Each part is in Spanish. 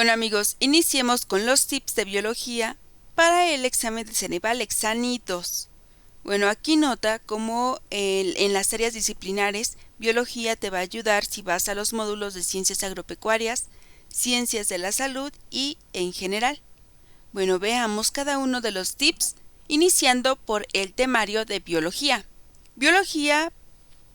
Bueno amigos, iniciemos con los tips de biología para el examen de Ceneval Exani 2. Bueno, aquí nota cómo en las áreas disciplinares, biología te va a ayudar si vas a los módulos de ciencias agropecuarias, ciencias de la salud y en general. Bueno, veamos cada uno de los tips, iniciando por el temario de biología. Biología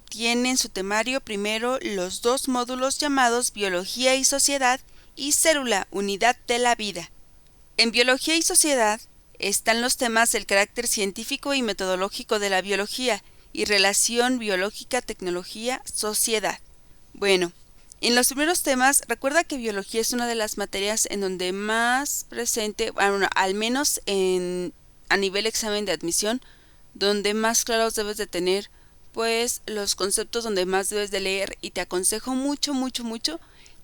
tiene en su temario primero los dos módulos llamados Biología y Sociedad y Célula, Unidad de la Vida. En Biología y Sociedad están los temas del carácter científico y metodológico de la biología y relación biológica, tecnología, sociedad. Bueno, en los primeros temas, recuerda que biología es una de las materias en donde más presente, bueno, al menos a nivel examen de admisión, donde más claros debes de tener, pues los conceptos donde más debes de leer, y te aconsejo mucho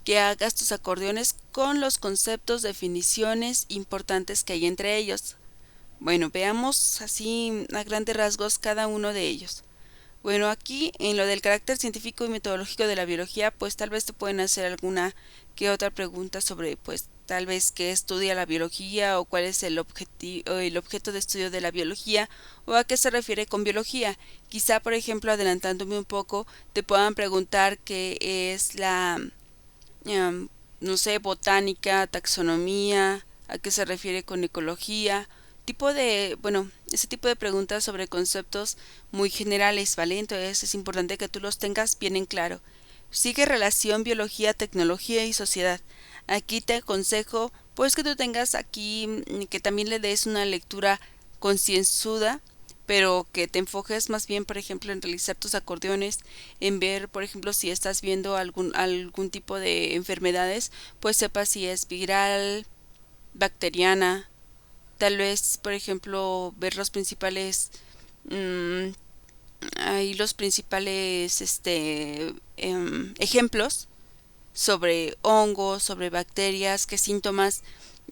que hagas tus acordeones con los conceptos, definiciones importantes que hay entre ellos. Bueno, veamos así a grandes rasgos cada uno de ellos. Bueno, aquí en lo del carácter científico y metodológico de la biología, pues tal vez te pueden hacer alguna que otra pregunta sobre, pues tal vez qué estudia la biología o cuál es el objeto de estudio de la biología o a qué se refiere con biología. Quizá, por ejemplo, adelantándome un poco, te puedan preguntar qué es la, no sé, botánica, taxonomía, a qué se refiere con ecología, ese tipo de preguntas sobre conceptos muy generales, ¿vale? Entonces es importante que tú los tengas bien en claro. Sigue relación biología, tecnología y sociedad. Aquí te aconsejo, pues que tú tengas aquí, que también le des una lectura concienzuda, pero que te enfoques más bien, por ejemplo, en realizar tus acordeones, en ver, por ejemplo, si estás viendo algún tipo de enfermedades, pues sepas si es viral, bacteriana, tal vez, por ejemplo, ver los principales, mm, ahí los principales, ejemplos sobre hongos, sobre bacterias, qué síntomas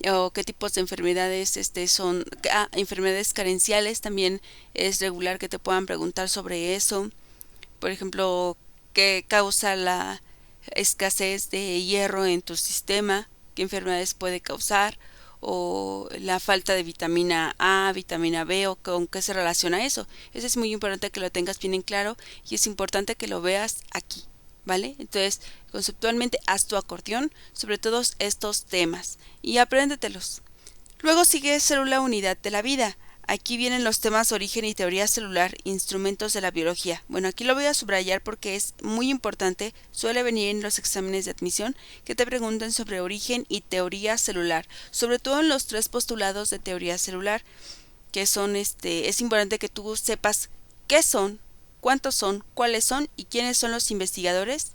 o qué tipos de enfermedades son, enfermedades carenciales. También es regular que te puedan preguntar sobre eso. Por ejemplo, qué causa la escasez de hierro en tu sistema, qué enfermedades puede causar, o la falta de vitamina A, vitamina B, o con qué se relaciona eso. Eso es muy importante que lo tengas bien en claro, y es importante que lo veas aquí, ¿vale? Entonces, conceptualmente haz tu acordeón sobre todos estos temas y apréndetelos. Luego sigue Célula, Unidad de la Vida. Aquí vienen los temas origen y teoría celular, instrumentos de la biología. Bueno, aquí lo voy a subrayar porque es muy importante, suele venir en los exámenes de admisión que te pregunten sobre origen y teoría celular, sobre todo en los tres postulados de teoría celular, que son es importante que tú sepas qué son, cuántos son, cuáles son y quiénes son los investigadores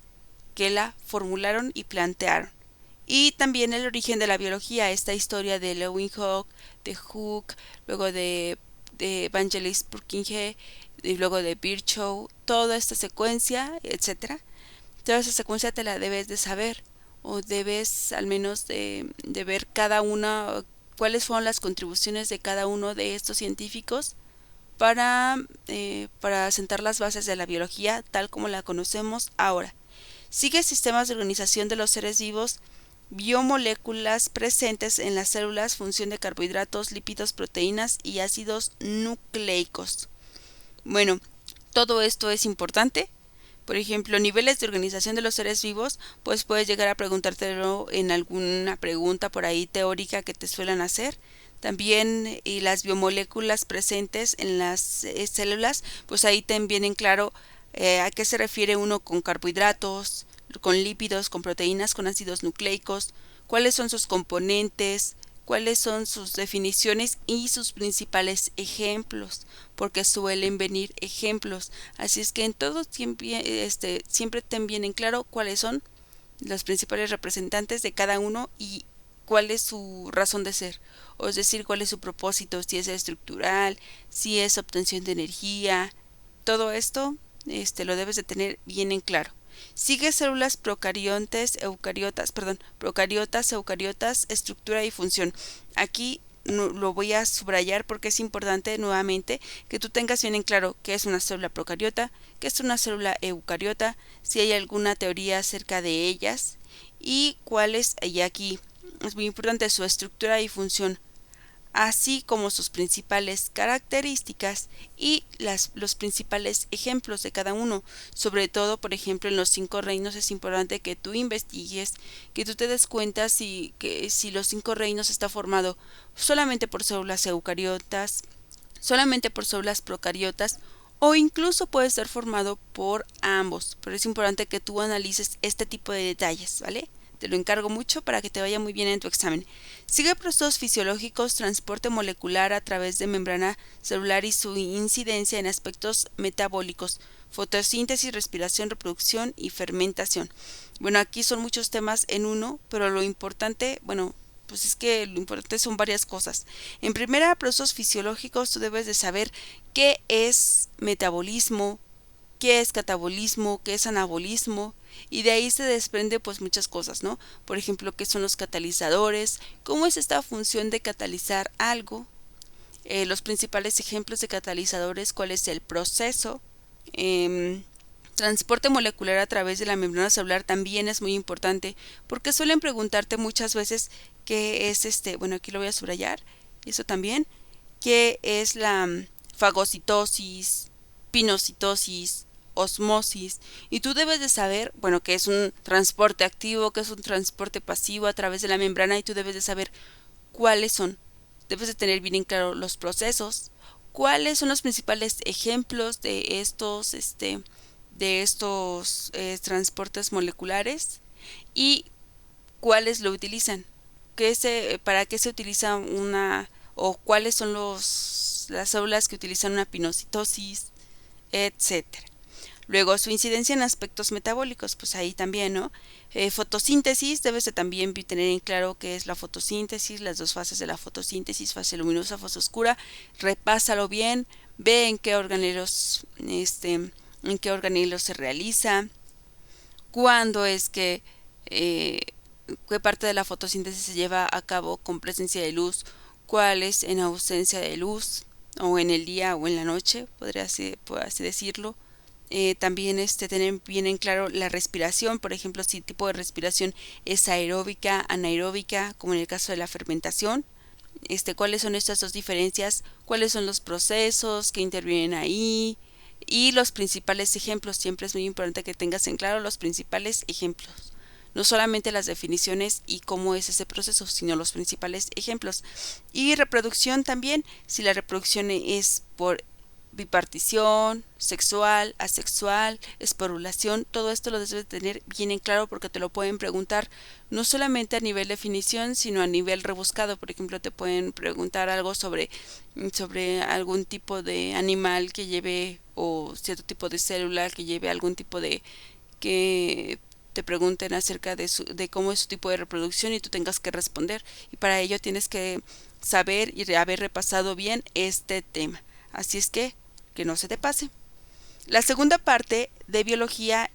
que la formularon y plantearon. Y también el origen de la biología, esta historia de Leeuwenhoek, de Hooke, luego de Evangelist Purkinje, y luego de Virchow, toda esta secuencia, etcétera. Toda esa secuencia te la debes de saber, o debes al menos de ver cada una, cuáles fueron las contribuciones de cada uno de estos científicos para sentar las bases de la biología tal como la conocemos ahora. Sigue sistemas de organización de los seres vivos, biomoléculas presentes en las células, función de carbohidratos, lípidos, proteínas y ácidos nucleicos. Bueno, todo esto es importante. Por ejemplo, niveles de organización de los seres vivos, pues puedes llegar a preguntártelo en alguna pregunta por ahí teórica que te suelen hacer. También y las biomoléculas presentes en las células, pues ahí también en claro a qué se refiere uno con carbohidratos, con lípidos, con proteínas, con ácidos nucleicos, cuáles son sus componentes, cuáles son sus definiciones y sus principales ejemplos, porque suelen venir ejemplos. Así es que en todo siempre ten bien en claro cuáles son los principales representantes de cada uno y cuál es su razón de ser, o es decir, cuál es su propósito, si es estructural, si es obtención de energía. Todo esto lo debes de tener bien en claro. Sigue células procariotas, eucariotas, estructura y función. Aquí lo voy a subrayar porque es importante nuevamente que tú tengas bien en claro qué es una célula procariota, qué es una célula eucariota, si hay alguna teoría acerca de ellas y cuáles hay aquí es muy importante su estructura y función, así como sus principales características y los principales ejemplos de cada uno. Sobre todo, por ejemplo, en los 5 reinos es importante que tú investigues, que tú te des cuenta si los 5 reinos está formado solamente por células eucariotas, solamente por células procariotas o incluso puede ser formado por ambos. Pero es importante que tú analices este tipo de detalles, ¿vale? Te lo encargo mucho para que te vaya muy bien en tu examen. Sigue procesos fisiológicos, transporte molecular a través de membrana celular y su incidencia en aspectos metabólicos, fotosíntesis, respiración, reproducción y fermentación. Bueno, aquí son muchos temas en uno, pero lo importante, bueno, pues es que lo importante son varias cosas. En primera, procesos fisiológicos, tú debes de saber qué es metabolismo, qué es catabolismo, qué es anabolismo, y de ahí se desprende pues muchas cosas, ¿no? Por ejemplo, qué son los catalizadores, cómo es esta función de catalizar algo, los principales ejemplos de catalizadores, cuál es el proceso, transporte molecular a través de la membrana celular también es muy importante, porque suelen preguntarte muchas veces qué es bueno, aquí lo voy a subrayar, eso también, qué es la fagocitosis, pinocitosis, osmosis, y tú debes de saber, bueno, que es un transporte activo, que es un transporte pasivo a través de la membrana, y tú debes de saber cuáles son. Debes de tener bien en claro los procesos, cuáles son los principales ejemplos de estos transportes moleculares y cuáles lo utilizan, para qué se utiliza o cuáles son las células que utilizan una pinocitosis, etcétera. Luego, su incidencia en aspectos metabólicos, pues ahí también, ¿no? Fotosíntesis, debes de también tener en claro qué es la fotosíntesis, las dos fases de la fotosíntesis, fase luminosa, fase oscura, repásalo bien, ve en qué organelos, se realiza, cuándo es qué parte de la fotosíntesis se lleva a cabo con presencia de luz, cuál es en ausencia de luz, o en el día o en la noche, podría así decirlo. También tener bien en claro la respiración, por ejemplo, si el tipo de respiración es aeróbica, anaeróbica, como en el caso de la fermentación. Cuáles son estas dos diferencias, cuáles son los procesos que intervienen ahí y los principales ejemplos. Siempre es muy importante que tengas en claro los principales ejemplos. No solamente las definiciones y cómo es ese proceso, sino los principales ejemplos. Y reproducción también, si la reproducción es por bipartición, sexual, asexual, esporulación, todo esto lo debes tener bien en claro porque te lo pueden preguntar no solamente a nivel definición, sino a nivel rebuscado. Por ejemplo, te pueden preguntar algo sobre algún tipo de animal que lleve o cierto tipo de célula que lleve algún tipo de que te pregunten acerca de cómo es su tipo de reproducción y tú tengas que responder. Y para ello tienes que saber y haber repasado bien este tema. Así es que no se te pase. La segunda parte de biología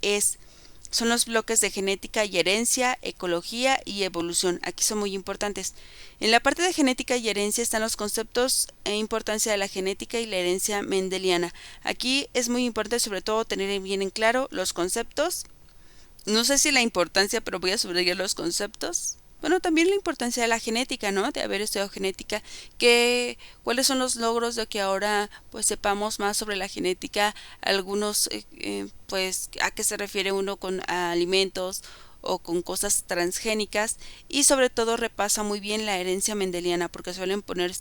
son los bloques de genética y herencia, ecología y evolución. Aquí son muy importantes. En la parte de genética y herencia están los conceptos e importancia de la genética y la herencia mendeliana. Aquí es muy importante sobre todo tener bien en claro los conceptos. No sé si la importancia, pero voy a subrayar los conceptos. Bueno, también la importancia de la genética, ¿no? De haber estudiado genética, cuáles son los logros de que ahora pues sepamos más sobre la genética, algunos pues a qué se refiere uno con alimentos o con cosas transgénicas, y sobre todo repasa muy bien la herencia mendeliana porque suelen poner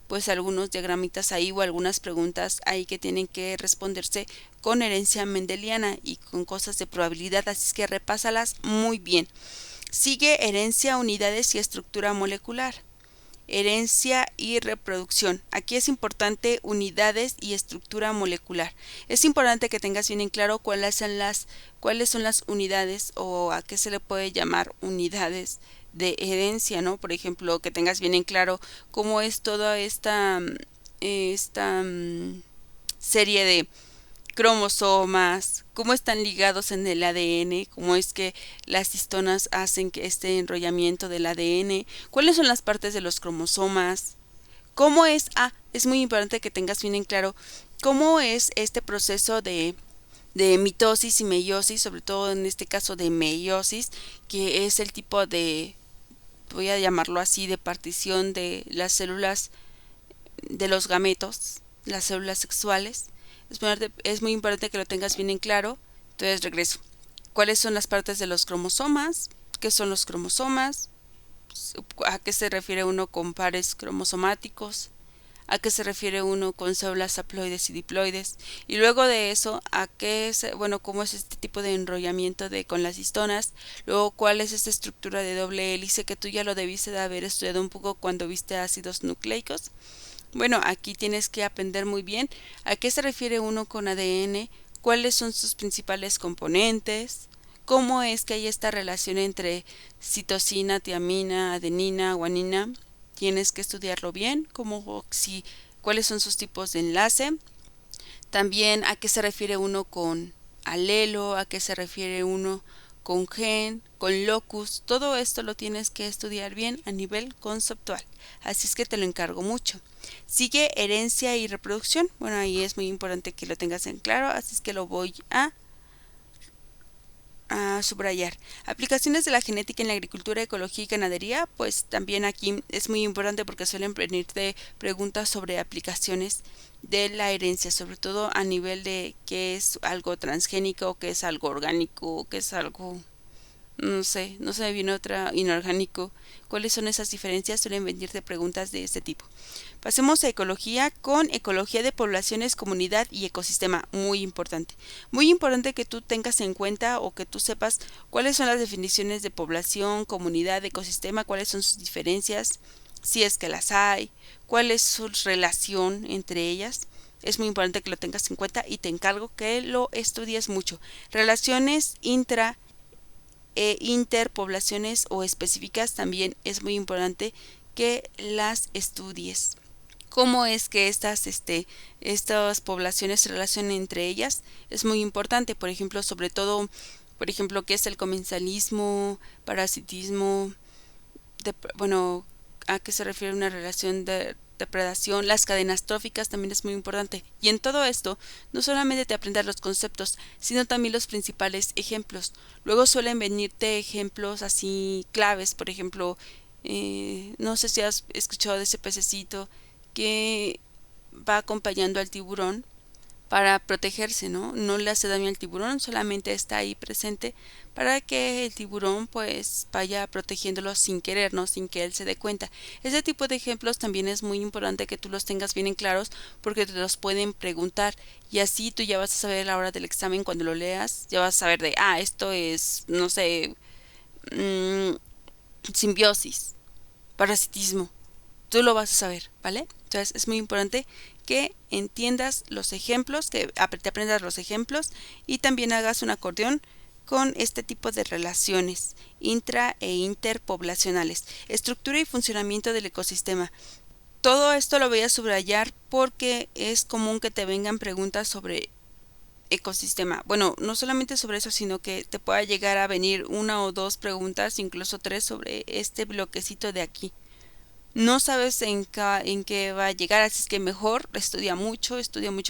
pues algunos diagramitas ahí o algunas preguntas ahí que tienen que responderse con herencia mendeliana y con cosas de probabilidad, así es que repásalas muy bien. Sigue herencia, unidades y estructura molecular. Herencia y reproducción. Aquí es importante unidades y estructura molecular. Es importante que tengas bien en claro cuáles son las unidades o a qué se le puede llamar unidades de herencia, ¿no? Por ejemplo, que tengas bien en claro cómo es toda esta serie de cromosomas, cómo están ligados en el ADN, cómo es que las histonas hacen que este enrollamiento del ADN, cuáles son las partes de los cromosomas, es muy importante que tengas bien en claro cómo es este proceso de mitosis y meiosis, sobre todo en este caso de meiosis, que es el tipo de voy a llamarlo así, de partición de las células de los gametos, las células sexuales. Es muy importante que lo tengas bien en claro. Entonces regreso. ¿Cuáles son las partes de los cromosomas? ¿Qué son los cromosomas? ¿A qué se refiere uno con pares cromosomáticos? ¿A qué se refiere uno con células haploides y diploides? Y luego de eso, cómo es este tipo de enrollamiento con las histonas. Luego, cuál es esta estructura de doble hélice que tú ya lo debiste de haber estudiado un poco cuando viste ácidos nucleicos. Bueno, aquí tienes que aprender muy bien a qué se refiere uno con ADN, cuáles son sus principales componentes, cómo es que hay esta relación entre citosina, tiamina, adenina, guanina. Tienes que estudiarlo bien, cuáles son sus tipos de enlace. También a qué se refiere uno con alelo, a qué se refiere uno con gen, con locus. Todo esto lo tienes que estudiar bien a nivel conceptual. Así es que te lo encargo mucho. Sigue herencia y reproducción. Bueno, ahí es muy importante que lo tengas en claro, así es que lo voy a subrayar. Aplicaciones de la genética en la agricultura, ecología y ganadería, pues también aquí es muy importante porque suelen venirte preguntas sobre aplicaciones de la herencia, sobre todo a nivel de qué es algo transgénico, qué es algo orgánico, qué es algo, no sé, no se me viene otra, inorgánico. ¿Cuáles son esas diferencias? Suelen venirte preguntas de este tipo. Pasemos a ecología con ecología de poblaciones, comunidad y ecosistema. Muy importante. Muy importante que tú tengas en cuenta o que tú sepas cuáles son las definiciones de población, comunidad, ecosistema, cuáles son sus diferencias, si es que las hay, cuál es su relación entre ellas. Es muy importante que lo tengas en cuenta y te encargo que lo estudies mucho. Relaciones interpoblaciones o específicas también es muy importante que las estudies. Cómo es que estas poblaciones se relacionan entre ellas es muy importante. Por ejemplo, sobre todo, qué es el comensalismo, parasitismo, a qué se refiere una relación de depredación. Las cadenas tróficas también es muy importante. Y en todo esto, no solamente te aprendas los conceptos, sino también los principales ejemplos. Luego suelen venirte ejemplos así claves, por ejemplo, no sé si has escuchado de ese pececito que va acompañando al tiburón para protegerse, ¿no? No le hace daño al tiburón, solamente está ahí presente para que el tiburón pues vaya protegiéndolo sin querer, ¿no? Sin que él se dé cuenta. Ese tipo de ejemplos también es muy importante que tú los tengas bien en claros porque te los pueden preguntar y así tú ya vas a saber a la hora del examen cuando lo leas, ya vas a saber de, esto es, no sé, simbiosis, parasitismo. Tú lo vas a saber, ¿vale? Entonces es muy importante que entiendas los ejemplos, que te aprendas los ejemplos y también hagas un acordeón con este tipo de relaciones intra e interpoblacionales, estructura y funcionamiento del ecosistema. Todo esto lo voy a subrayar porque es común que te vengan preguntas sobre ecosistema. Bueno, no solamente sobre eso, sino que te pueda llegar a venir una o dos preguntas, incluso tres, sobre este bloquecito de aquí. No sabes en qué va a llegar, así es que mejor estudia mucho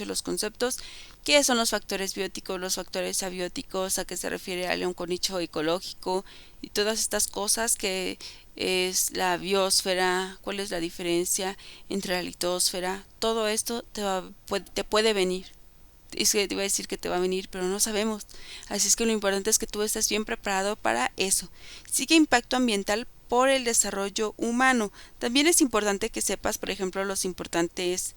los conceptos, qué son los factores bióticos, los factores abióticos, a qué se refiere a con nicho ecológico y todas estas cosas que es la biosfera, cuál es la diferencia entre la litosfera. Todo esto te puede venir. Es que te iba a decir que te va a venir, pero no sabemos. Así es que lo importante es que tú estés bien preparado para eso. Sigue impacto ambiental por el desarrollo humano. También es importante que sepas, por ejemplo, los importantes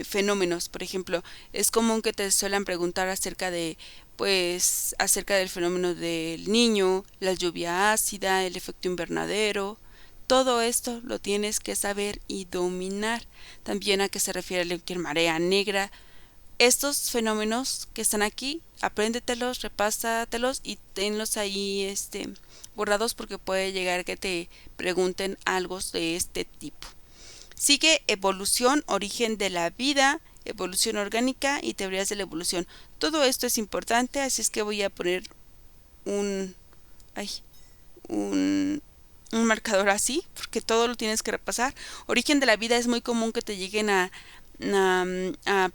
fenómenos. Por ejemplo, es común que te suelan preguntar acerca del fenómeno del niño, la lluvia ácida, el efecto invernadero. Todo esto lo tienes que saber y dominar. También a qué se refiere la marea negra. Estos fenómenos que están aquí, apréndetelos, repásatelos y tenlos ahí borrados porque puede llegar que te pregunten algo de este tipo. Sigue evolución, origen de la vida, evolución orgánica y teorías de la evolución. Todo esto es importante, así es que voy a poner un marcador así, porque todo lo tienes que repasar. Origen de la vida, es muy común que te lleguen a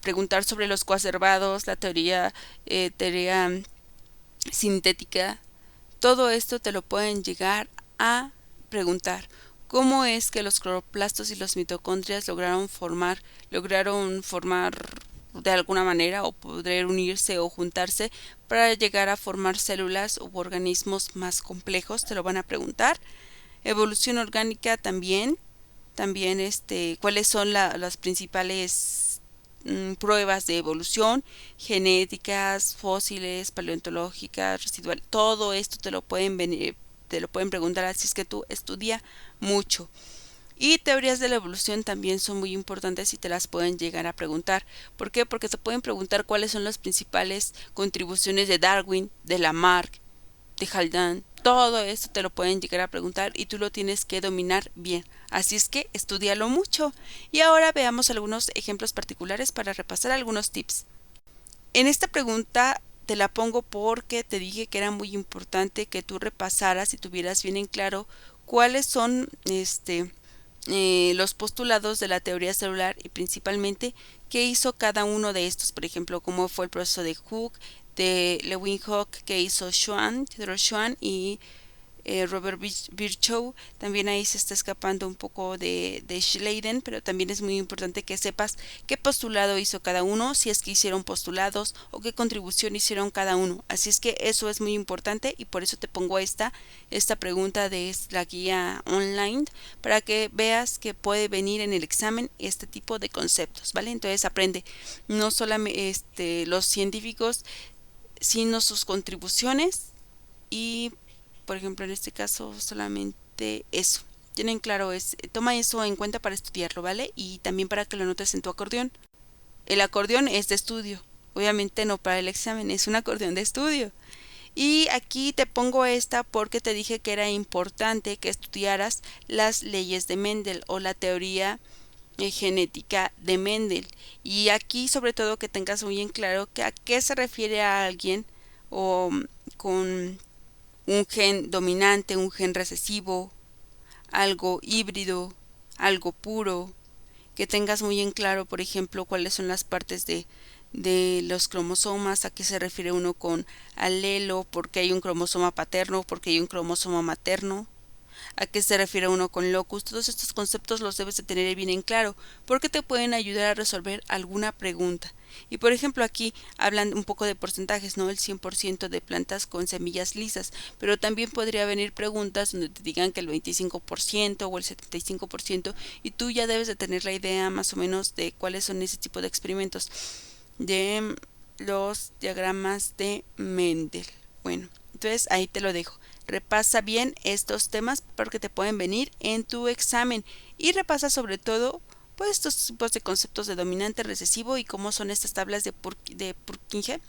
preguntar sobre los coacervados, la teoría sintética. Todo esto te lo pueden llegar a preguntar cómo es que los cloroplastos y los mitocondrias lograron formar de alguna manera o poder unirse o juntarse para llegar a formar células u organismos más complejos, te lo van a preguntar. Evolución orgánica también cuáles son las principales pruebas de evolución, genéticas, fósiles, paleontológicas, residual, todo esto te lo pueden preguntar, así es que tú estudia mucho. Y teorías de la evolución también son muy importantes y te las pueden llegar a preguntar. ¿Por qué? Porque te pueden preguntar cuáles son las principales contribuciones de Darwin, de Lamarck, de Haldane. Todo esto te lo pueden llegar a preguntar y tú lo tienes que dominar bien. Así es que estúdialo mucho. Y ahora veamos algunos ejemplos particulares para repasar algunos tips. En esta pregunta te la pongo porque te dije que era muy importante que tú repasaras y tuvieras bien en claro cuáles son los postulados de la teoría celular y principalmente qué hizo cada uno de estos, por ejemplo, cómo fue el proceso de Hooke, de Leeuwenhoek, que hizo Theodore Schwann y Robert Virchow. También ahí se está escapando un poco de Schleiden, pero también es muy importante que sepas qué postulado hizo cada uno, si es que hicieron postulados o qué contribución hicieron cada uno. Así es que eso es muy importante y por eso te pongo esta pregunta de la guía online para que veas que puede venir en el examen este tipo de conceptos, ¿vale? Entonces aprende no solamente los científicos, sino sus contribuciones y por ejemplo en este caso solamente eso. Tienen claro, toma eso en cuenta para estudiarlo, ¿vale? Y también para que lo anotes en tu acordeón. El acordeón es de estudio, obviamente no para el examen, es un acordeón de estudio. Y aquí te pongo esta porque te dije que era importante que estudiaras las leyes de Mendel o la teoría genética de Mendel. Y aquí sobre todo que tengas muy en claro que a qué se refiere a alguien o con un gen dominante, un gen recesivo, algo híbrido, algo puro, que tengas muy en claro, por ejemplo, cuáles son las partes de los cromosomas, a qué se refiere uno con alelo, por qué hay un cromosoma paterno, por qué hay un cromosoma materno, a qué se refiere uno con locus. Todos estos conceptos los debes de tener bien en claro porque te pueden ayudar a resolver alguna pregunta. Y por ejemplo aquí hablan un poco de porcentajes, ¿no? El 100% de plantas con semillas lisas, pero también podría venir preguntas donde te digan que el 25% o el 75% y tú ya debes de tener la idea más o menos de cuáles son ese tipo de experimentos de los diagramas de Mendel. Bueno, entonces ahí te lo dejo. Repasa bien estos temas porque te pueden venir en tu examen y repasa sobre todo pues estos tipos de conceptos de dominante, recesivo y cómo son estas tablas de Purkinje,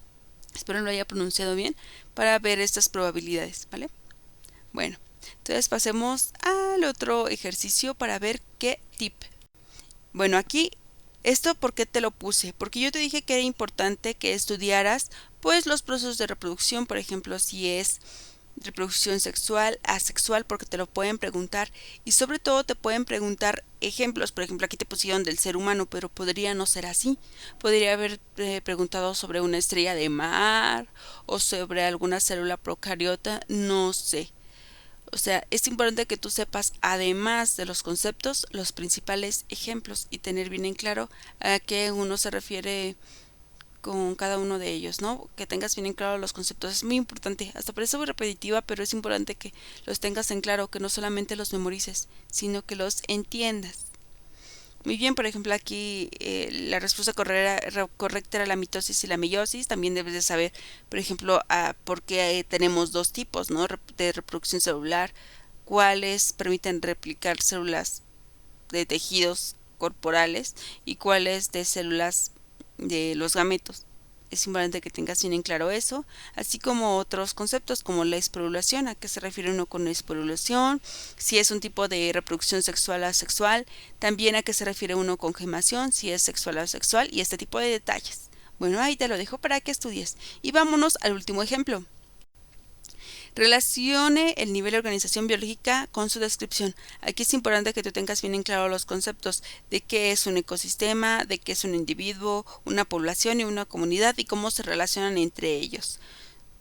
espero lo haya pronunciado bien, para ver estas probabilidades, ¿vale? Bueno, entonces pasemos al otro ejercicio para ver qué tip. Bueno, aquí esto ¿por qué te lo puse? Porque yo te dije que era importante que estudiaras pues los procesos de reproducción, por ejemplo, si es reproducción sexual, asexual, porque te lo pueden preguntar y sobre todo te pueden preguntar ejemplos. Por ejemplo, aquí te pusieron del ser humano, pero podría no ser así. Podría haber preguntado sobre una estrella de mar o sobre alguna célula procariota, no sé. O sea, es importante que tú sepas, además de los conceptos, los principales ejemplos y tener bien en claro a qué uno se refiere con cada uno de ellos, ¿no? Que tengas bien en claro los conceptos, es muy importante, hasta parece muy repetitiva, pero es importante que los tengas en claro, que no solamente los memorices, sino que los entiendas. Muy bien, por ejemplo, aquí la respuesta correcta era la mitosis y la meiosis. También debes de saber, por ejemplo, por qué tenemos dos tipos, ¿no? De reproducción celular, cuáles permiten replicar células de tejidos corporales y cuáles de células de los gametos. Es importante que tengas bien en claro eso, así como otros conceptos como la esporulación, a qué se refiere uno con esporulación, si es un tipo de reproducción sexual o asexual, también a qué se refiere uno con gemación, si es sexual o asexual y este tipo de detalles. Bueno, ahí te lo dejo para que estudies. Y vámonos al último ejemplo. Relacione el nivel de organización biológica con su descripción. Aquí es importante que tú tengas bien en claro los conceptos de qué es un ecosistema, de qué es un individuo, una población y una comunidad y cómo se relacionan entre ellos.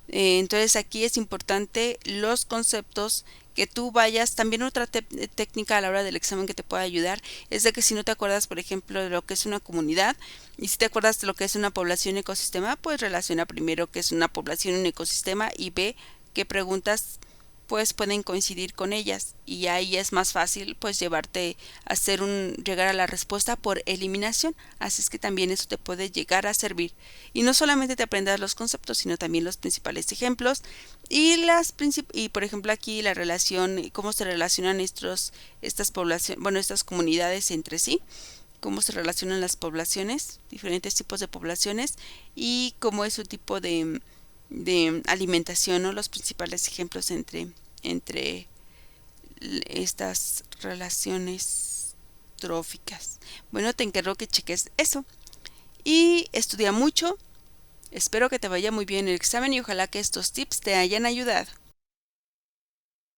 Entonces aquí es importante los conceptos que tú vayas. También otra técnica a la hora del examen que te puede ayudar es de que si no te acuerdas, por ejemplo, de lo que es una comunidad y si te acuerdas de lo que es una población y ecosistema, pues relaciona primero qué es una población y un ecosistema y ve qué preguntas pues pueden coincidir con ellas, y ahí es más fácil pues llegar a la respuesta por eliminación. Así es que también eso te puede llegar a servir, y no solamente te aprendas los conceptos, sino también los principales ejemplos y por ejemplo aquí la relación, cómo se relacionan estas poblaciones, bueno, estas comunidades entre sí, cómo se relacionan las poblaciones, diferentes tipos de poblaciones, y cómo es su tipo de alimentación, ¿no? Los principales ejemplos entre estas relaciones tróficas. Bueno, te encargo que cheques eso y estudia mucho. Espero que te vaya muy bien el examen y ojalá que estos tips te hayan ayudado.